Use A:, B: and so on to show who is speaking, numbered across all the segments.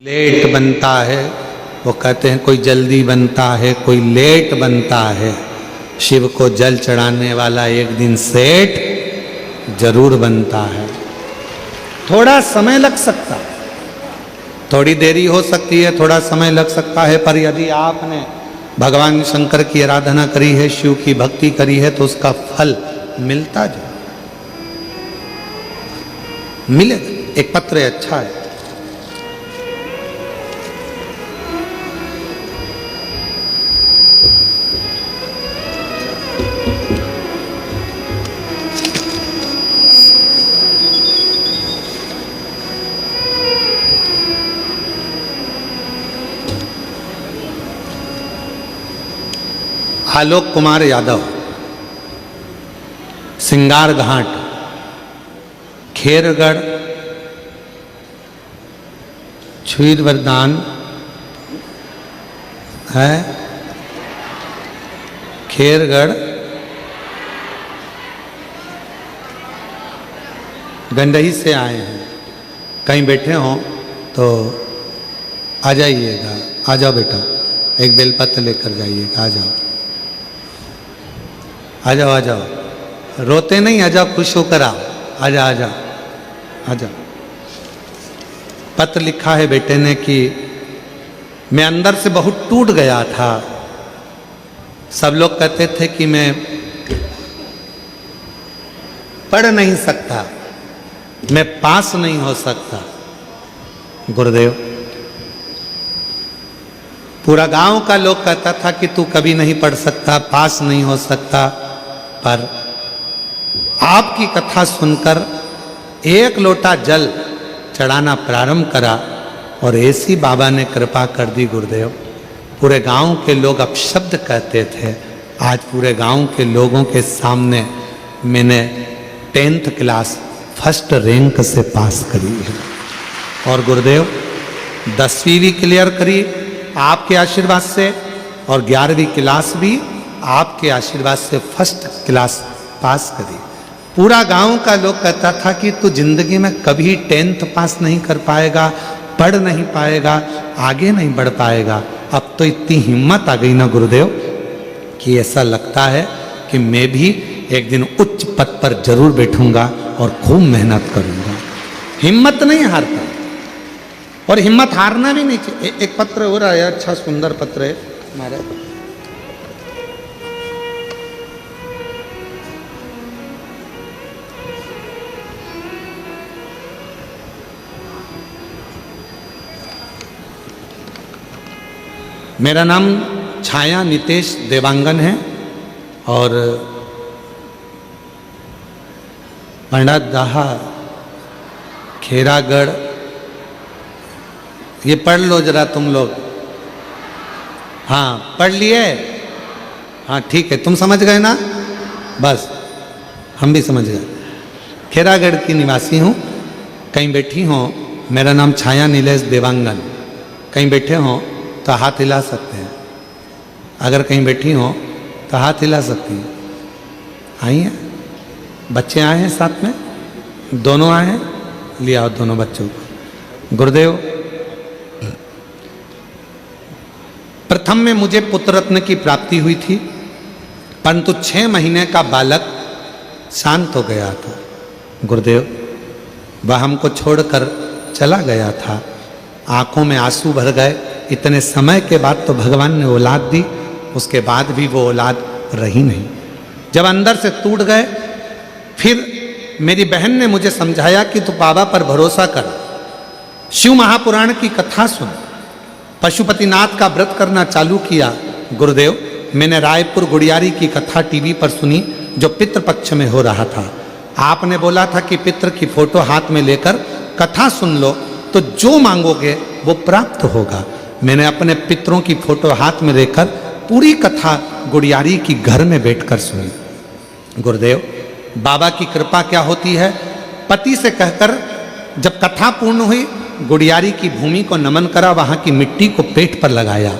A: Late बनता है, वो कहते हैं कोई जल्दी बनता है कोई लेट बनता है। शिव को जल चढ़ाने वाला एक दिन सेठ जरूर बनता है। थोड़ा समय लग सकता है, थोड़ी देरी हो सकती है, थोड़ा समय लग सकता है, पर यदि आपने भगवान शंकर की आराधना करी है, शिव की भक्ति करी है, तो उसका फल मिलता जाए, मिलेगा। एक पत्र अच्छा है, आलोक कुमार यादव, सिंगार घाट, खेरगढ़, छुईर वरदान है, खेरगढ़, गंडही से आए हैं। कहीं बैठे हों तो आ जाइएगा, आ जाओ बेटा, एक बेलपत्र लेकर जाइएगा, आ जाओ आ जाओ आ जाओ, रोते नहीं, आ जाओ, खुश होकर आओ, आ जाओ आ जाओ आ जाओ। पत्र लिखा है बेटे ने कि मैं अंदर से बहुत टूट गया था। सब लोग कहते थे कि मैं पढ़ नहीं सकता, मैं पास नहीं हो सकता। गुरुदेव, पूरा गांव का लोग कहता था कि तू कभी नहीं पढ़ सकता, पास नहीं हो सकता, पर आपकी कथा सुनकर एक लोटा जल चढ़ाना प्रारंभ करा और ऐसी बाबा ने कृपा कर दी। गुरुदेव, पूरे गांव के लोग अपशब्द कहते थे, आज पूरे गांव के लोगों के सामने मैंने 10th क्लास फर्स्ट रैंक से पास करी है। और गुरुदेव 10वीं भी क्लियर करी आपके आशीर्वाद से, और 11वीं क्लास भी आपके आशीर्वाद से फर्स्ट क्लास पास करी। पूरा गांव का लोग कहता था कि तू जिंदगी में कभी 10th पास नहीं कर पाएगा, पढ़ नहीं पाएगा, आगे नहीं बढ़ पाएगा। अब तो इतनी हिम्मत आ गई ना गुरुदेव कि ऐसा लगता है कि मैं भी एक दिन उच्च पद पर जरूर बैठूंगा और खूब मेहनत करूंगा। हिम्मत नहीं हारता, और हिम्मत हारना भी नहीं चाहिए। एक पत्र हो रहा है, अच्छा सुंदर पत्र है हमारे। मेरा नाम छाया नितेश देवांगन है और पंडादाहा, खेरागढ़, ये पढ़ लो जरा तुम लोग। हाँ पढ़ लिए? हाँ ठीक है, तुम समझ गए ना, बस हम भी समझ गए। खेरागढ़ की निवासी हूँ। कहीं बैठी हो, मेरा नाम छाया नीलेश देवांगन। कहीं बैठे हो तो हाथ हिला सकते हैं, अगर कहीं बैठी हो तो हाथ हिला सकती हैं। आई हैं, बच्चे आए हैं साथ में, दोनों आए हैं, ले आओ दोनों बच्चों को। गुरुदेव, प्रथम में मुझे पुत्र रत्न की प्राप्ति हुई थी, परंतु 6 महीने का बालक शांत हो गया था। गुरुदेव, वह हमको छोड़कर चला गया था, आंखों में आंसू भर गए। इतने समय के बाद तो भगवान ने औलाद दी, उसके बाद भी वो औलाद रही नहीं। जब अंदर से टूट गए, फिर मेरी बहन ने मुझे समझाया कि तू बाबा पर भरोसा कर, शिव महापुराण की कथा सुन। पशुपतिनाथ का व्रत करना चालू किया। गुरुदेव, मैंने रायपुर गुड़ियारी की कथा टीवी पर सुनी, जो पितृपक्ष में हो रहा था। आपने बोला था कि पितृ की फोटो हाथ में लेकर कथा सुन लो तो जो मांगोगे वो प्राप्त होगा। मैंने अपने पितरों की फोटो हाथ में लेकर पूरी कथा गुड़ियारी की घर में बैठकर सुनी। गुरुदेव, बाबा की कृपा क्या होती है, पति से कहकर जब कथा पूर्ण हुई, गुड़ियारी की भूमि को नमन करा, वहां की मिट्टी को पेट पर लगाया,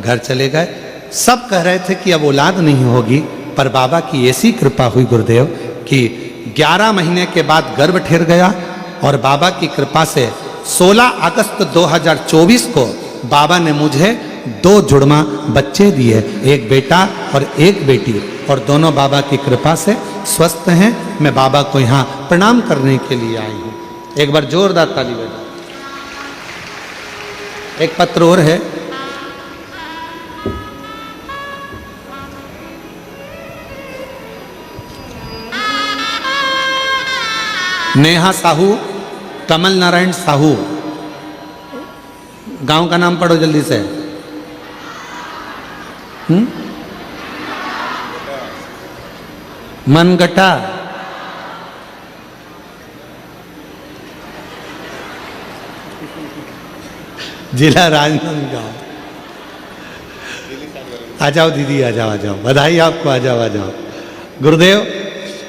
A: घर चले गए। सब कह रहे थे कि अब औलाद नहीं होगी, पर बाबा की ऐसी कृपा हुई गुरुदेव कि 11 महीने के बाद गर्भ ठहर गया और बाबा की कृपा से 16 अगस्त 2024 को बाबा ने मुझे 2 जुड़वा बच्चे दिए, एक बेटा और एक बेटी, और दोनों बाबा की कृपा से स्वस्थ हैं। मैं बाबा को यहाँ प्रणाम करने के लिए आई हूँ। एक बार जोरदार ताली बजाओ। एक पत्र और है, नेहा साहू, कमल नारायण साहू, गांव का नाम पढ़ो जल्दी से। मनगटा, जिला राजनांदगांव। आ जाओ दीदी, आ जाओ, आ जाओ, बधाई आपको, आ जाओ, आ जाओ। गुरुदेव,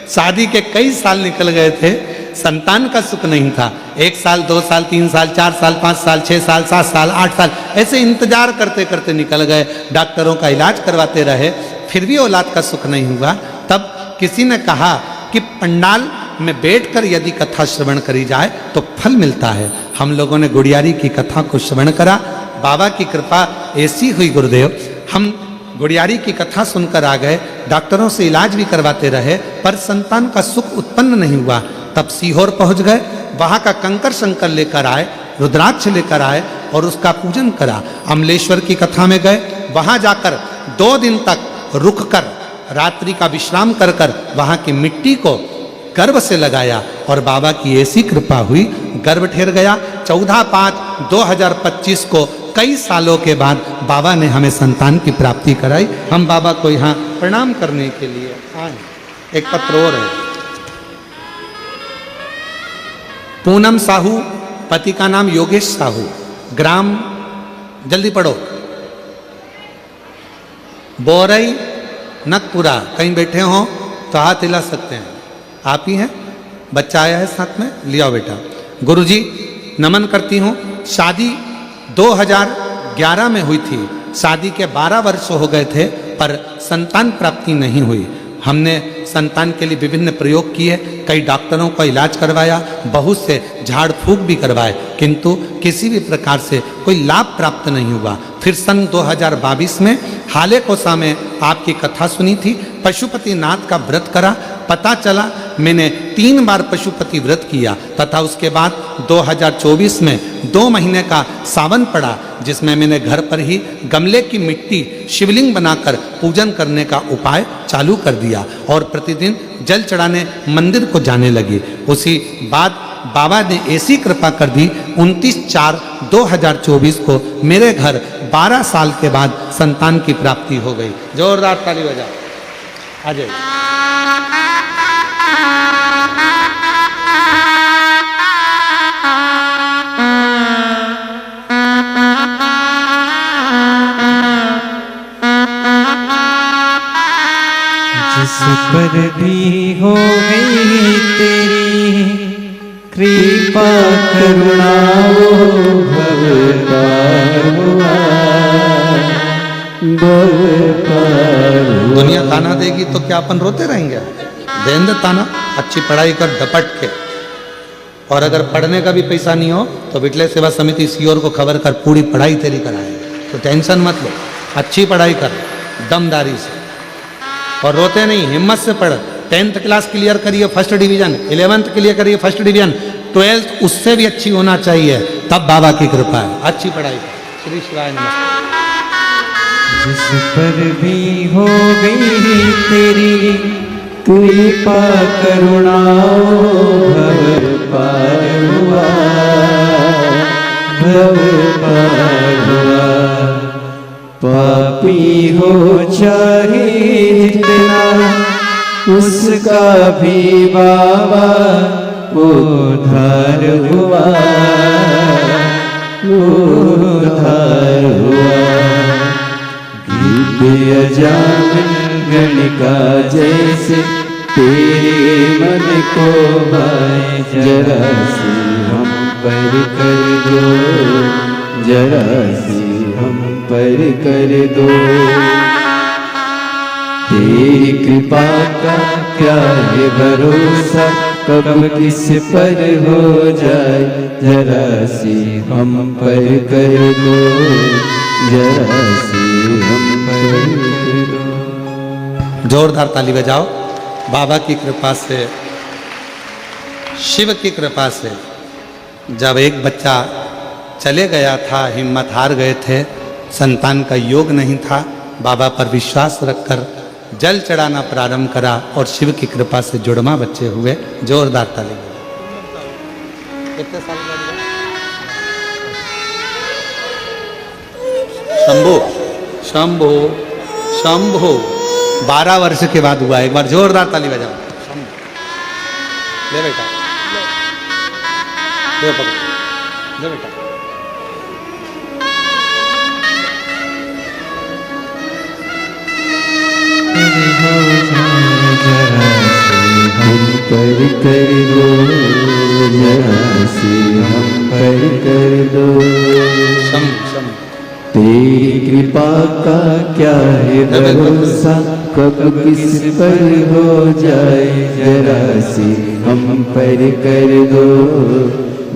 A: शादी के कई साल निकल गए थे, संतान का सुख नहीं था। 1 साल, 2 साल, 3 साल, 4 साल, 5 साल, 6 साल, 7 साल, 8 साल, ऐसे इंतजार करते करते निकल गए। डॉक्टरों का इलाज करवाते रहे, फिर भी औलाद का सुख नहीं हुआ। तब किसी ने कहा कि पंडाल में बैठकर यदि कथा श्रवण करी जाए तो फल मिलता है। हम लोगों ने गुड़ियारी की कथा को श्रवण करा। बाबा की कृपा ऐसी हुई गुरुदेव, हम गुड़ियारी की कथा सुनकर आ गए। डॉक्टरों से इलाज भी करवाते रहे, पर संतान का सुख उत्पन्न नहीं हुआ। तब सीहोर पहुंच गए, वहां का कंकर शंकर लेकर आए, रुद्राक्ष लेकर आए और उसका पूजन करा। अमलेश्वर की कथा में गए, वहां जाकर 2 दिन तक रुक कर रात्रि का विश्राम कर कर वहां की मिट्टी को गर्भ से लगाया और बाबा की ऐसी कृपा हुई, गर्भ ठहर गया। 14/5/2025 को कई सालों के बाद बाबा ने हमें संतान की प्राप्ति कराई। हम बाबा को यहाँ प्रणाम करने के लिए आए। एक पत्र और है, पूनम साहू, पति का नाम योगेश साहू, ग्राम, जल्दी पढ़ो, बोरई नकपुरा। कहीं बैठे हो तो हाथ हिला सकते हैं, आप ही हैं। बच्चा आया है साथ में, लिया बेटा। गुरुजी नमन करती हूँ। शादी 2011 में हुई थी। शादी के 12 वर्ष हो गए थे, पर संतान प्राप्ति नहीं हुई। हमने संतान के लिए विभिन्न प्रयोग किए, कई डॉक्टरों का इलाज करवाया, बहुत से झाड़ फूक भी करवाए, किंतु किसी भी प्रकार से कोई लाभ प्राप्त नहीं हुआ। फिर सन 2022 में हाले कोसा में आपकी कथा सुनी थी, पशुपति नाथ का व्रत करा। पता चला मैंने 3 बार पशुपति व्रत किया, तथा उसके बाद 2024 में 2 महीने का सावन पड़ा, जिसमें मैंने घर पर ही गमले की मिट्टी शिवलिंग बनाकर पूजन करने का उपाय चालू कर दिया और प्रतिदिन जल चढ़ाने मंदिर को जाने लगी। उसी बाद बाबा ने ऐसी कृपा कर दी, 29/4/2024 को मेरे घर 12 साल के बाद संतान की प्राप्ति हो गई। जोरदार ताली बजाओ। आ जाइए।
B: जिस पर भी हो गई तेरी कृपा करुणा वो भवतार हुआ।
A: दुनिया ताना देगी तो क्या अपन रोते रहेंगे? देंगे ताना, अच्छी पढ़ाई कर डपट के। और अगर पढ़ने का भी पैसा नहीं हो तो विटले सेवा समिति सीओर को खबर कर, पूरी पढ़ाई तेरी कराएंगे, तो टेंशन मत लो। अच्छी पढ़ाई कर दमदारी से और रोते नहीं, हिम्मत से पढ़। 10th क्लास क्लियर करिए फर्स्ट डिवीजन, 11th क्लियर करिए फर्स्ट डिवीजन, 12th उससे भी अच्छी होना चाहिए, तब बाबा की कृपा है। अच्छी पढ़ाई कर। श्री शिवाय नमः।
B: जिस पर भी हो गई तेरी कृपा करुणा भव पार हुआ, भव पार हुआ। पापी हो चाहे जितना उसका भी बाबा उद्धार हुआ, उद्धार हुआ। गीत अजामिन गणिका जैसे तेरे मन को भाए, जरा सी हम पर कर दो, जरा सी हम पर कर दो। तेरी कृपा का क्या है भरोसा, कब किस पर हो जाए, जरा सी हम पर कर दो, जरा सी हम पर कर दो।
A: जोरदार ताली बजाओ। बाबा की कृपा से, शिव की कृपा से जब एक बच्चा चले गया था, हिम्मत हार गए थे, संतान का योग नहीं था, बाबा पर विश्वास रखकर जल चढ़ाना प्रारंभ करा और शिव की कृपा से जुड़वा बच्चे हुए। जोरदार ताली। कितने साल का हुआ? शंभो शंभो शंभो 12 वर्ष के बाद हुआ। एक बार जोरदार ताली बजाओ। ले बेटा, ले पकड़, ले बेटा।
B: हम पर कर दो, जरा सी हम पर कर दो।
A: शम शम
B: तेरी कृपा का क्या है भरोसा, कब किस पर हो जाए, जरा सी हम पर कर दो,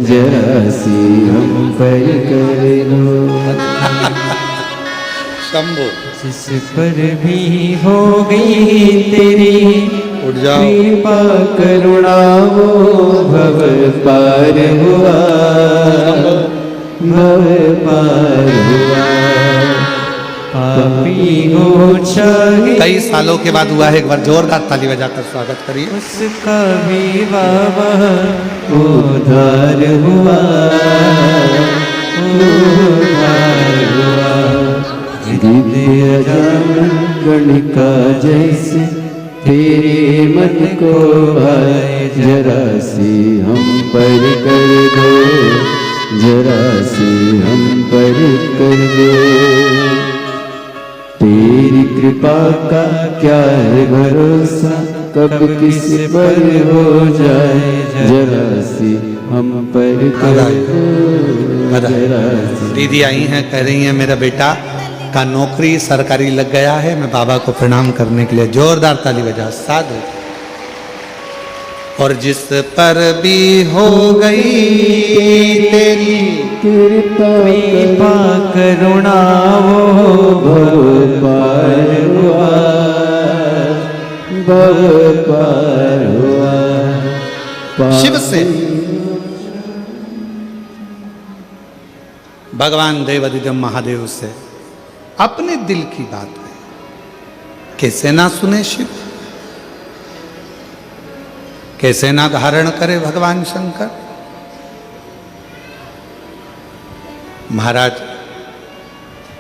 B: जरा सी हम पर कर दो।
A: शंभो
B: जिस पर भी हो गई तेरी
A: उठ जाओ।
B: कृपा करुणा, वो भव पार हुआ, भव पार हुआ। पापी हो चाहे
A: कई सालों के बाद हुआ है। एक बार जोरदार ताली बजाकर स्वागत करिए।
B: उसका भी बाबा उद्धार हुआ, उद्धार हुआ। दिव्य जामन गणिका जैसे तेरे मन को भाए, जरा सी हम पर कर दो, जरा सी हम पर कर दो। तेरी कृपा का क्या है भरोसा, कब किस पर हो जाए, जरा सी हम पर कर दो, जरा सी।
A: दीदी आई हैं, कह रही हैं मेरा बेटा का नौकरी सरकारी लग गया है, मैं बाबा को प्रणाम करने के लिए। जोरदार ताली बजा। साधु। और जिस पर भी हो गई तेरी
B: कृपा करुणा, वो भव पार हुआ, भव पार हुआ।
A: शिव से भगवान देवादिदेव महादेव से अपने दिल की बात है, कैसे ना सुने शिव, कैसे ना धारण करे भगवान शंकर। महाराज,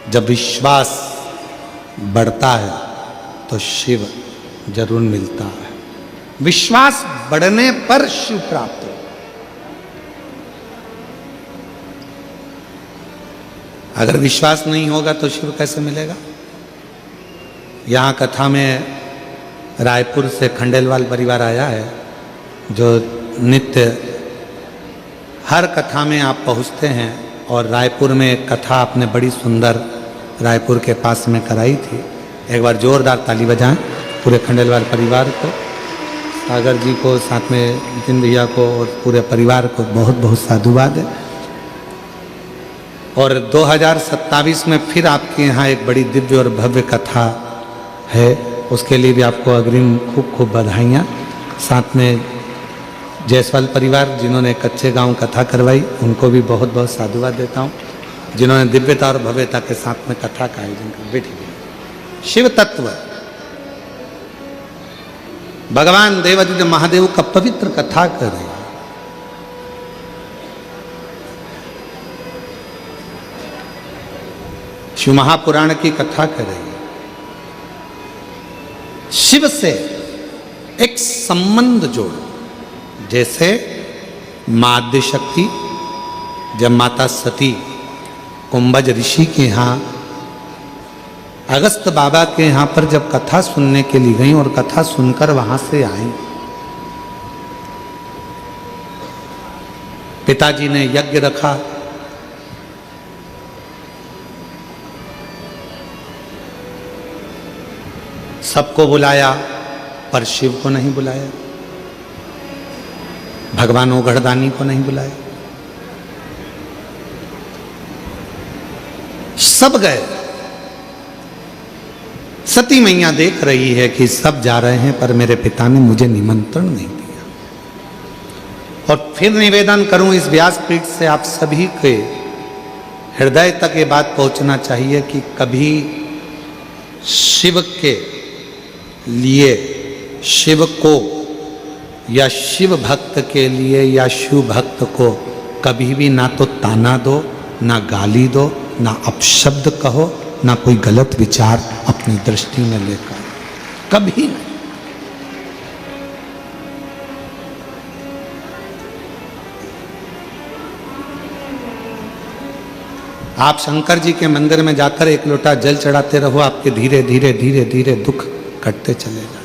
A: जब विश्वास बढ़ता है तो शिव जरूर मिलता है। विश्वास बढ़ने पर शिव प्राप्त हो। अगर विश्वास नहीं होगा तो शिव कैसे मिलेगा? यहाँ कथा में रायपुर से खंडेलवाल परिवार आया है, जो नित्य हर कथा में आप पहुँचते हैं। और रायपुर में एक कथा आपने बड़ी सुंदर रायपुर के पास में कराई थी। एक बार जोरदार ताली बजाएं पूरे खंडेलवाल परिवार को, सागर जी को, साथ में नितिन भैया को और पूरे परिवार को बहुत बहुत साधुवाद है। और 2027 में फिर आपके यहाँ एक बड़ी दिव्य और भव्य कथा है, उसके लिए भी आपको अग्रिम खूब खूब बधाइयाँ। साथ में जायसवाल परिवार जिन्होंने कच्चे गांव कथा करवाई, उनको भी बहुत बहुत साधुवाद देता हूँ, जिन्होंने दिव्यता और भव्यता के साथ में कथा का आयोजन कर। बैठिए। शिव तत्व भगवान देवादिदेव महादेव का पवित्र कथा कर रहे हैं। शिव महापुराण की कथा कर रही है। शिव से एक संबंध जोड़ो। जैसे मां आद्य शक्ति जब माता सती कुंभज ऋषि के यहाँ अगस्त बाबा के यहाँ पर जब कथा सुनने के लिए गई और कथा सुनकर वहां से आई, पिताजी ने यज्ञ रखा, सबको बुलाया पर शिव को नहीं बुलाया। भगवान ओघड़दानी को नहीं बुलाया। सब गए। सती मैया देख रही है कि सब जा रहे हैं पर मेरे पिता ने मुझे निमंत्रण नहीं दिया। और फिर निवेदन करूं इस व्यासपीठ से आप सभी के हृदय तक ये बात पहुंचना चाहिए कि कभी शिव के लिए, शिव को या शिव भक्त के लिए या शिव भक्त को कभी भी ना तो ताना दो, ना गाली दो, ना अपशब्द कहो, ना कोई गलत विचार अपनी दृष्टि में लेकर, कभी नहीं। आप शंकर जी के मंदिर में जाकर एक लोटा जल चढ़ाते रहो, आपके धीरे धीरे धीरे धीरे दुख कटते चले जाए।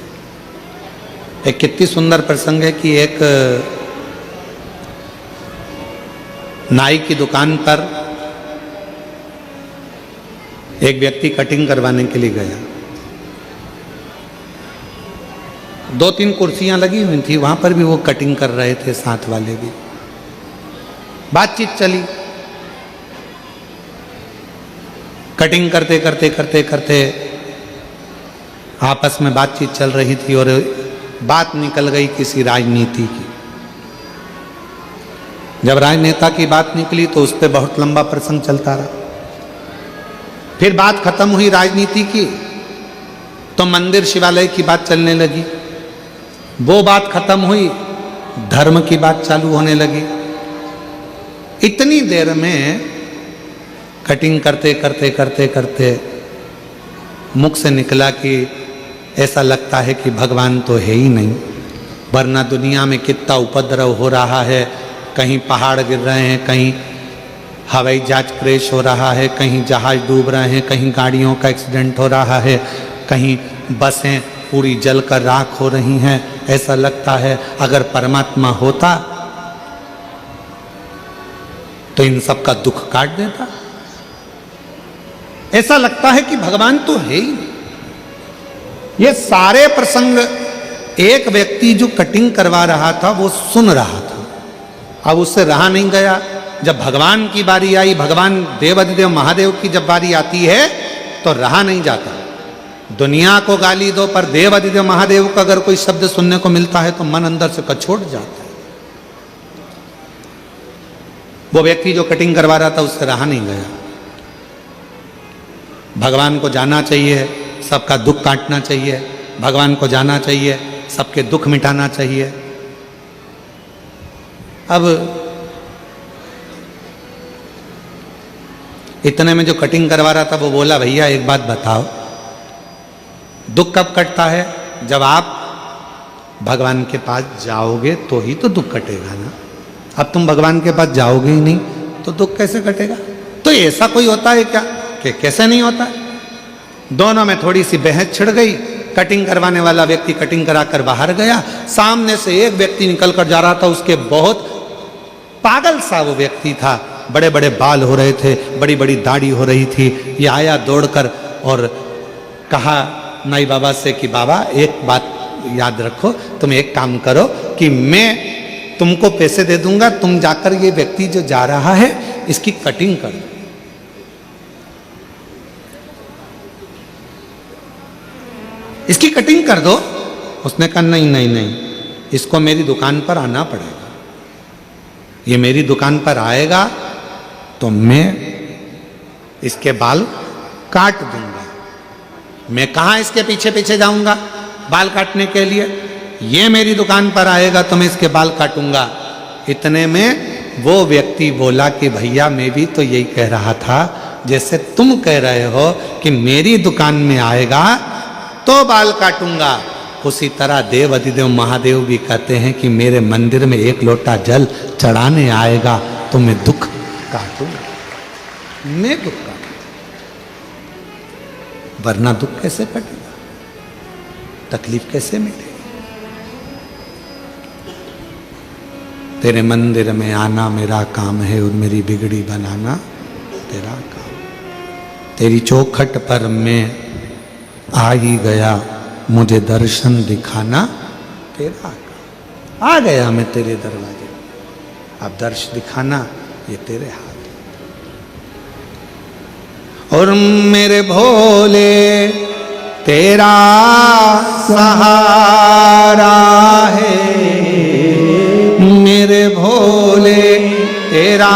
A: एक कितनी सुंदर प्रसंग है कि एक नाई की दुकान पर एक व्यक्ति कटिंग करवाने के लिए गया। 2-3 कुर्सियां लगी हुई थी, वहां पर भी वो कटिंग कर रहे थे, साथ वाले भी। बातचीत चली, कटिंग करते करते करते करते आपस में बातचीत चल रही थी और बात निकल गई किसी राजनीति की। जब राजनेता की बात निकली तो उस पर बहुत लंबा प्रसंग चलता रहा। फिर बात खत्म हुई राजनीति की तो मंदिर शिवालय की बात चलने लगी। वो बात खत्म हुई, धर्म की बात चालू होने लगी। इतनी देर में कटिंग करते करते करते करते मुख से निकला कि ऐसा लगता है कि भगवान तो है ही नहीं, वरना दुनिया में कितना उपद्रव हो रहा है। कहीं पहाड़ गिर रहे हैं, कहीं हवाई जहाज क्रैश हो रहा है, कहीं जहाज डूब रहे हैं, कहीं गाड़ियों का एक्सीडेंट हो रहा है, कहीं बसें पूरी जलकर राख हो रही हैं। ऐसा लगता है अगर परमात्मा होता तो इन सब का दुख काट देता। ऐसा लगता है कि भगवान तो है ही नहीं। ये सारे प्रसंग एक व्यक्ति जो कटिंग करवा रहा था वो सुन रहा था। अब उससे रहा नहीं गया। जब भगवान की बारी आई, भगवान देवाधिदेव महादेव की जब बारी आती है तो रहा नहीं जाता। दुनिया को गाली दो पर देवाधिदेव महादेव का अगर कोई शब्द सुनने को मिलता है तो मन अंदर से कछोट जाता है। वो व्यक्ति जो कटिंग करवा रहा था उससे रहा नहीं गया। भगवान को जाना चाहिए, सबका दुख काटना चाहिए, भगवान को जाना चाहिए, सबके दुख मिटाना चाहिए। अब इतने में जो कटिंग करवा रहा था वो बोला, भैया एक बात बताओ, दुख कब कटता है? जब आप भगवान के पास जाओगे तो ही तो दुख कटेगा ना। अब तुम भगवान के पास जाओगे ही नहीं तो दुख कैसे कटेगा? तो ऐसा कोई होता है क्या कि कैसे नहीं होता? दोनों में थोड़ी सी बहस छिड़ गई। कटिंग करवाने वाला व्यक्ति कटिंग कराकर बाहर गया। सामने से एक व्यक्ति निकल कर जा रहा था, उसके बहुत पागल सा वो व्यक्ति था, बड़े बड़े बाल हो रहे थे, बड़ी बड़ी दाढ़ी हो रही थी। ये आया दौड़कर और कहा नाई बाबा से कि बाबा एक बात याद रखो, तुम एक काम करो कि मैं तुमको पैसे दे दूंगा, तुम जाकर ये व्यक्ति जो जा रहा है इसकी कटिंग कर दो। इसकी कटिंग कर दो। उसने कहा नहीं नहीं नहीं, इसको मेरी दुकान पर आना पड़ेगा। ये मेरी दुकान पर आएगा तो मैं इसके बाल काट दूंगा। मैं कहाँ इसके पीछे पीछे जाऊंगा बाल काटने के लिए? ये मेरी दुकान पर आएगा तो मैं इसके बाल काटूंगा। इतने में वो व्यक्ति बोला कि भैया मैं भी तो यही कह रहा था, जैसे तुम कह रहे हो कि मेरी दुकान में आएगा तो बाल काटूंगा, उसी तरह देव अधिदेव महादेव भी कहते हैं कि मेरे मंदिर में एक लोटा जल चढ़ाने आएगा तो मैं दुख काटूंगा। मैं दुख काटूंगा, वरना दुख कैसे कटेगा? तकलीफ कैसे मिटेगी? तेरे मंदिर में आना मेरा काम है और मेरी बिगड़ी बनाना तेरा काम। तेरी चौखट पर मैं आ ही गया, मुझे दर्शन दिखाना तेरा काम। आ गया मैं तेरे दरवाजे। अब दर्श दिखाना, ये तेरे हाथ। और मेरे भोले तेरा सहारा है, मेरे भोले तेरा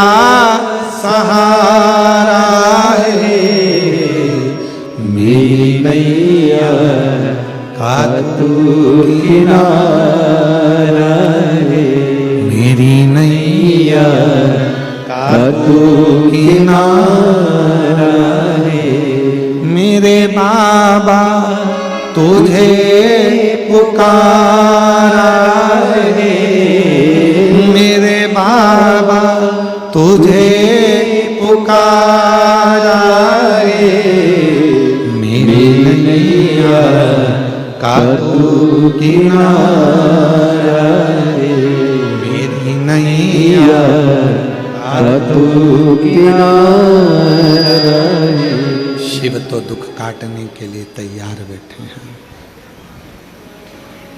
A: सहारा है,
B: मेरी नैया का तू किनारा है,
A: मेरी नैया
B: का तू किनारा है,
A: मेरे बाबा तुझे पुकारा है, मेरे बाबा तुझे पुकारा है, मेरी नैया का तू किनारा है, मेरी नैया
B: का तू किनारा है।
A: शिव तो दुख काटने के लिए तैयार बैठे हैं।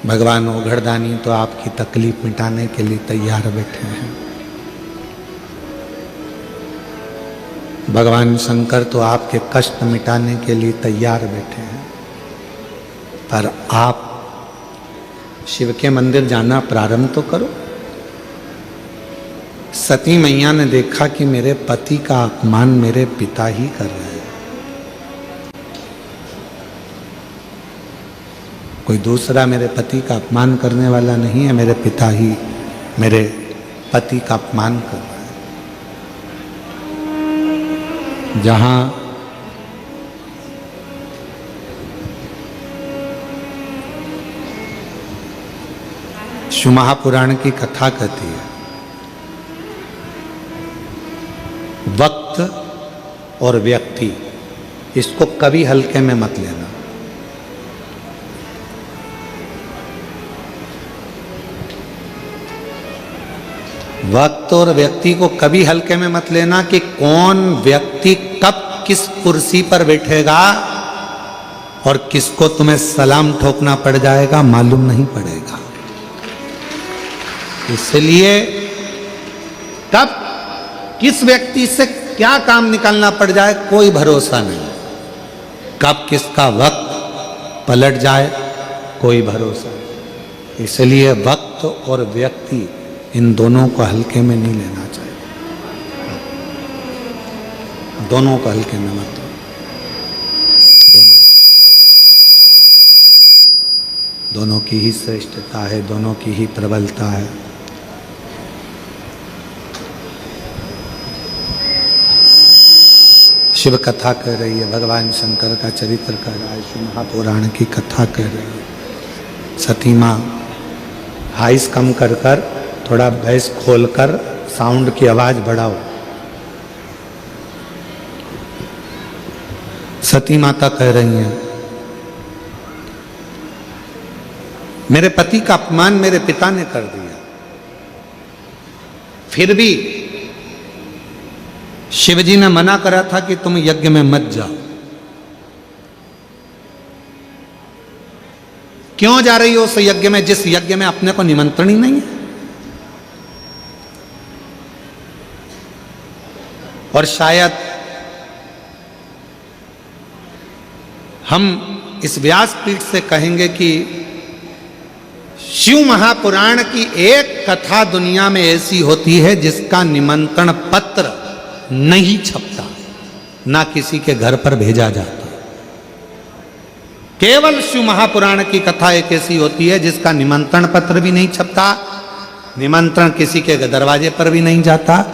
A: भगवान ओघड़दानी तो आपकी तकलीफ मिटाने के लिए तैयार बैठे हैं। भगवान शंकर तो आपके कष्ट मिटाने के लिए तैयार बैठे हैं। पर आप शिव के मंदिर जाना प्रारंभ तो करो। सती मैया ने देखा कि मेरे पति का अपमान मेरे पिता ही कर रहे हैं, कोई दूसरा मेरे पति का अपमान करने वाला नहीं है, मेरे पिता ही मेरे पति का अपमान कर रहा है। जहां शिव महापुराण की कथा कहती है, वक्त और व्यक्ति, इसको कभी हल्के में मत लेना। वक्त और व्यक्ति को कभी हल्के में मत लेना कि कौन व्यक्ति कब किस कुर्सी पर बैठेगा और किसको तुम्हें सलाम ठोकना पड़ जाएगा मालूम नहीं पड़ेगा। इसलिए कब किस व्यक्ति से क्या काम निकालना पड़ जाए कोई भरोसा नहीं, कब किसका वक्त पलट जाए कोई भरोसा नहीं। इसलिए वक्त और व्यक्ति इन दोनों को हल्के में नहीं लेना चाहिए, दोनों को हल्के में मत लो। दोनों की ही श्रेष्ठता है, दोनों की ही प्रबलता है। शिव कथा कह रही है, भगवान शंकर का चरित्र कह रहा है, शिव महापुराण की कथा कह रही है। सती माँ हाइस कम कर कर थोड़ा बेस खोलकर साउंड की आवाज बढ़ाओ। सती माता कह रही हैं, मेरे पति का अपमान मेरे पिता ने कर दिया, फिर भी शिवजी ने मना करा था कि तुम यज्ञ में मत जाओ। क्यों जा रही हो उस यज्ञ में जिस यज्ञ में अपने को निमंत्रण ही नहीं है? और शायद हम इस व्यासपीठ से कहेंगे कि शिव महापुराण की एक कथा दुनिया में ऐसी होती है जिसका निमंत्रण पत्र नहीं छपता, ना किसी के घर पर भेजा जाता। केवल शिव महापुराण की कथा एक ऐसी होती है जिसका निमंत्रण पत्र भी नहीं छपता, निमंत्रण किसी के दरवाजे पर भी नहीं जाता।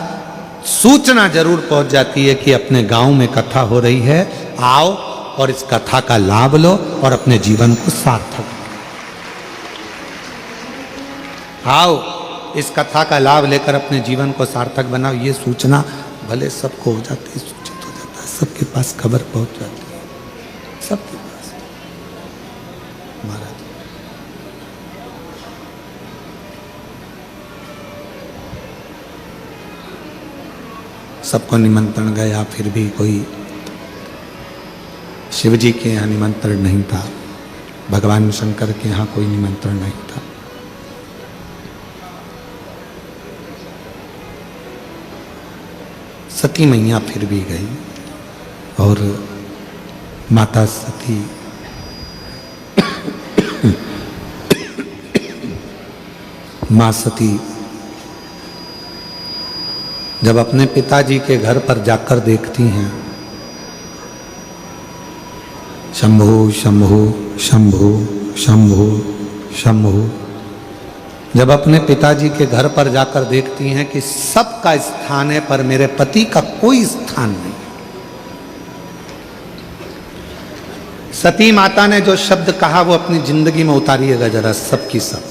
A: सूचना जरूर पहुंच जाती है कि अपने गांव में कथा हो रही है, आओ और इस कथा का लाभ लो और अपने जीवन को सार्थक आओ, इस कथा का लाभ लेकर अपने जीवन को सार्थक बनाओ। ये सूचना भले सबको हो जाती है, सूचित हो जाता है, सबके पास खबर पहुंच जाती है, सबके पास। महाराज सबको निमंत्रण गया, फिर भी कोई शिवजी के यहाँ निमंत्रण नहीं था, भगवान शंकर के यहाँ कोई निमंत्रण नहीं था। सती मैया फिर भी गई और माता सती माँ सती जब अपने पिताजी के घर पर जाकर देखती हैं, शंभु शंभु शंभु शंभु शंभु, जब अपने पिताजी के घर पर जाकर देखती हैं कि सबका स्थान है पर मेरे पति का कोई स्थान नहीं। सती माता ने जो शब्द कहा वो अपनी जिंदगी में उतारिएगा जरा, सबकी सब।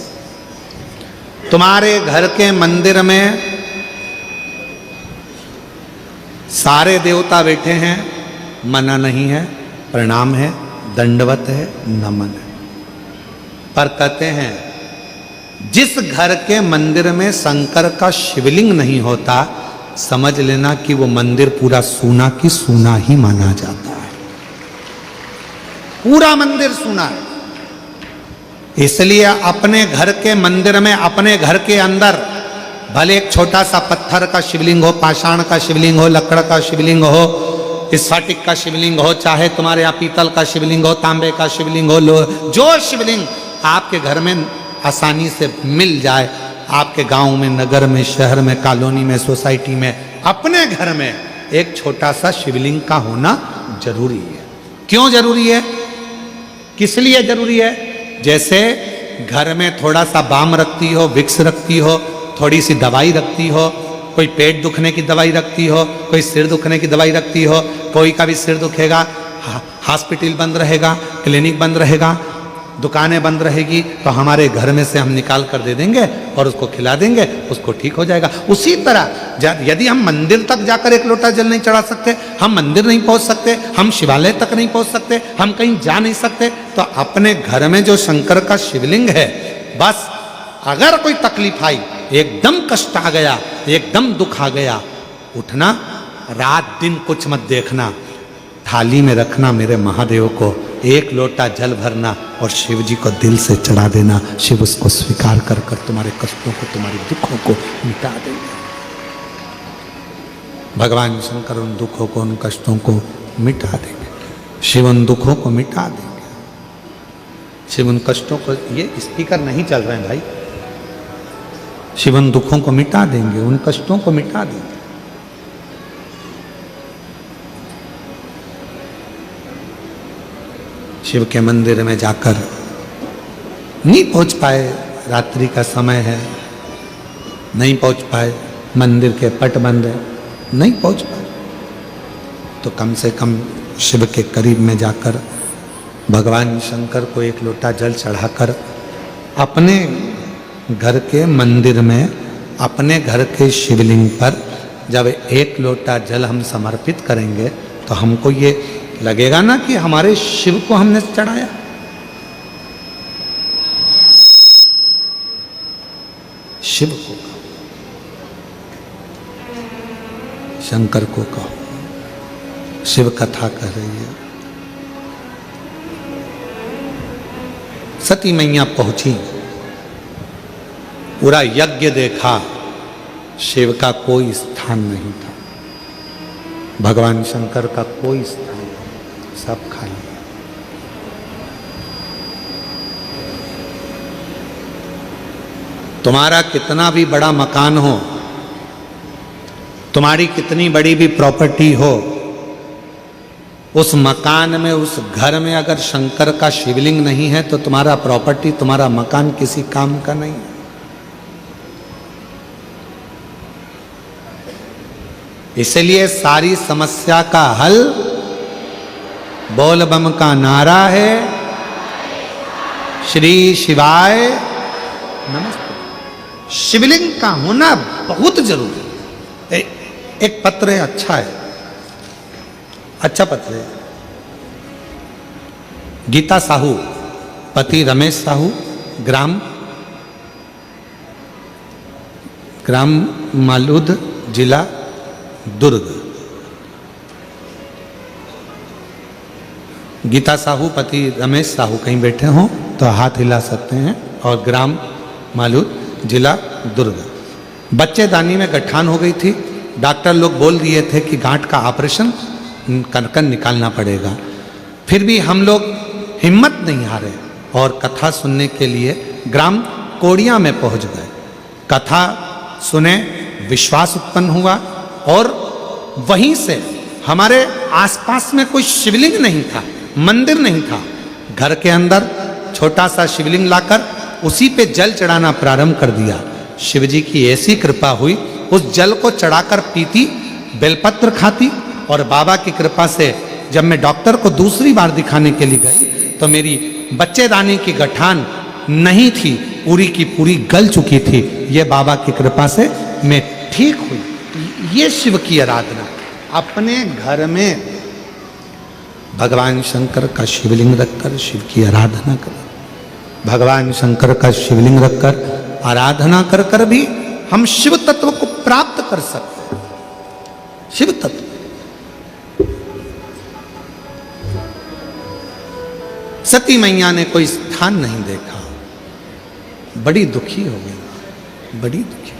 A: तुम्हारे घर के मंदिर में सारे देवता बैठे हैं, मना नहीं है, प्रणाम है, दंडवत है, नमन है, पर कहते हैं जिस घर के मंदिर में शंकर का शिवलिंग नहीं होता, समझ लेना कि वो मंदिर पूरा सूना की सूना ही माना जाता है। पूरा मंदिर सूना है। इसलिए अपने घर के मंदिर में, अपने घर के अंदर भले एक छोटा सा पत्थर का शिवलिंग हो, पाषाण का शिवलिंग हो, लकड़ का शिवलिंग हो, स्फटिक का शिवलिंग हो, चाहे तुम्हारे यहाँ पीतल का शिवलिंग हो, तांबे का शिवलिंग हो, जो शिवलिंग आपके घर में आसानी से मिल जाए, आपके गांव में, नगर में, शहर में, कॉलोनी में, सोसाइटी में, अपने घर में एक छोटा सा शिवलिंग का होना जरूरी है। क्यों जरूरी है? किस लिए जरूरी है? जैसे घर में थोड़ा सा बाम रखती हो, विक्स रखती हो, थोड़ी सी दवाई रखती हो, कोई पेट दुखने की दवाई रखती हो, कोई सिर दुखने की दवाई रखती हो, कोई का भी सिर दुखेगा, हॉस्पिटल बंद रहेगा, क्लिनिक बंद रहेगा, दुकानें बंद रहेगी, तो हमारे घर में से हम निकाल कर दे देंगे और उसको खिला देंगे, उसको ठीक हो जाएगा। उसी तरह यदि हम मंदिर तक जाकर एक लोटा जल नहीं चढ़ा सकते, हम मंदिर नहीं पहुंच सकते, हम शिवालय तक नहीं पहुंच सकते, हम कहीं जा नहीं सकते, तो अपने घर में जो शंकर का शिवलिंग है, बस अगर कोई तकलीफ आई, एकदम कष्ट आ गया, एकदम दुख आ गया, उठना, रात दिन कुछ मत देखना, थाली में रखना मेरे महादेव को, एक लोटा जल भरना और शिव जी को दिल से चढ़ा देना। शिव उसको स्वीकार कर कर तुम्हारे कष्टों को, तुम्हारे दुखों को मिटा देंगे। भगवान शंकर उन दुखों को, उन कष्टों को मिटा देंगे। शिव उन दुखों को मिटा देंगे। शिव उन कष्टों को, ये स्पीकर नहीं चल रहे हैं भाई, शिव उन दुखों को मिटा देंगे, उन कष्टों को मिटा देंगे। शिव के मंदिर में जाकर नहीं पहुंच पाए, रात्रि का समय है, नहीं पहुंच पाए, मंदिर के पट बंद है, नहीं पहुंच पाए, तो कम से कम शिव के करीब में जाकर भगवान शंकर को एक लोटा जल चढ़ाकर अपने घर के मंदिर में, अपने घर के शिवलिंग पर जब एक लोटा जल हम समर्पित करेंगे, तो हमको ये लगेगा ना कि हमारे शिव को हमने चढ़ाया। शिव को कहो, शंकर को कहो, शिव कथा कह रही है। सती मैया पहुंची, पूरा यज्ञ देखा, शिव का कोई स्थान नहीं था, भगवान शंकर का कोई स्थान नहीं, सब खाली। तुम्हारा कितना भी बड़ा मकान हो, तुम्हारी कितनी बड़ी भी प्रॉपर्टी हो, उस मकान में, उस घर में अगर शंकर का शिवलिंग नहीं है, तो तुम्हारा प्रॉपर्टी, तुम्हारा मकान किसी काम का नहीं है। इसलिए सारी समस्या का हल बोल बम का नारा है, श्री शिवाय नमस्ते। शिवलिंग का होना बहुत जरूरी है। एक पत्र है, अच्छा है, अच्छा पत्र है। गीता साहू, पति रमेश साहू, ग्राम मालूद, जिला दुर्ग। गीता साहू, पति रमेश साहू कहीं बैठे हों तो हाथ हिला सकते हैं। और ग्राम मालूद, जिला दुर्ग। बच्चेदानी में गठान हो गई थी, डॉक्टर लोग बोल दिए थे कि गांठ का ऑपरेशन कर निकालना पड़ेगा। फिर भी हम लोग हिम्मत नहीं हारे और कथा सुनने के लिए ग्राम कोड़िया में पहुंच गए। कथा सुने, विश्वास उत्पन्न हुआ और वहीं से हमारे आसपास में कोई शिवलिंग नहीं था, मंदिर नहीं था। घर के अंदर छोटा सा शिवलिंग लाकर उसी पे जल चढ़ाना प्रारंभ कर दिया। शिव जी की ऐसी कृपा हुई, उस जल को चढ़ाकर पीती, बेलपत्र खाती और बाबा की कृपा से जब मैं डॉक्टर को दूसरी बार दिखाने के लिए गई तो मेरी बच्चेदानी की गठान नहीं थी, पूरी की पूरी गल चुकी थी। ये बाबा की कृपा से मैं ठीक हुई। ये शिव की आराधना। अपने घर में भगवान शंकर का शिवलिंग रखकर शिव की आराधना करें। भगवान शंकर का शिवलिंग रखकर आराधना कर कर भी हम शिव तत्व को प्राप्त कर सकते हैं। शिव तत्व सती मैया ने कोई स्थान नहीं देखा, बड़ी दुखी हो गई, बड़ी दुखी।